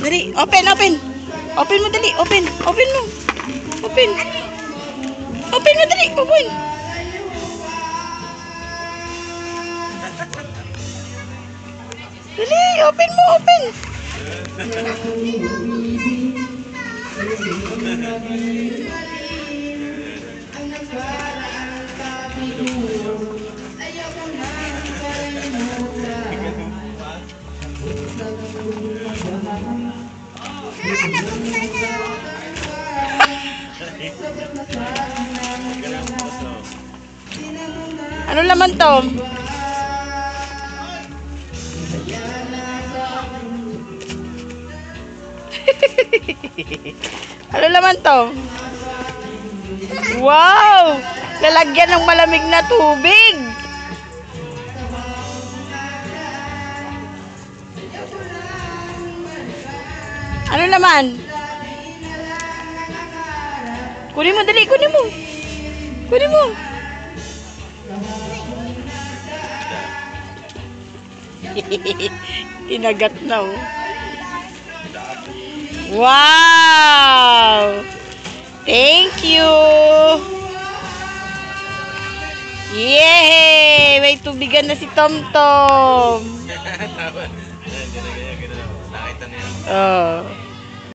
Dali, open, open. Open mo, dali. Open. Open mo. Open. Open mo, dali. Open. Dali, open mo, open. Ano laman to? Ano laman to? Wow! Lalagyan ng malamig na tubig. Ano laman? Kunin mo, dali. Kunin mo. Kunin mo. Tinagat na, oh. Wow! Thank you! Yay! May tubigan na si Tomtom. Nakita niya. Oh.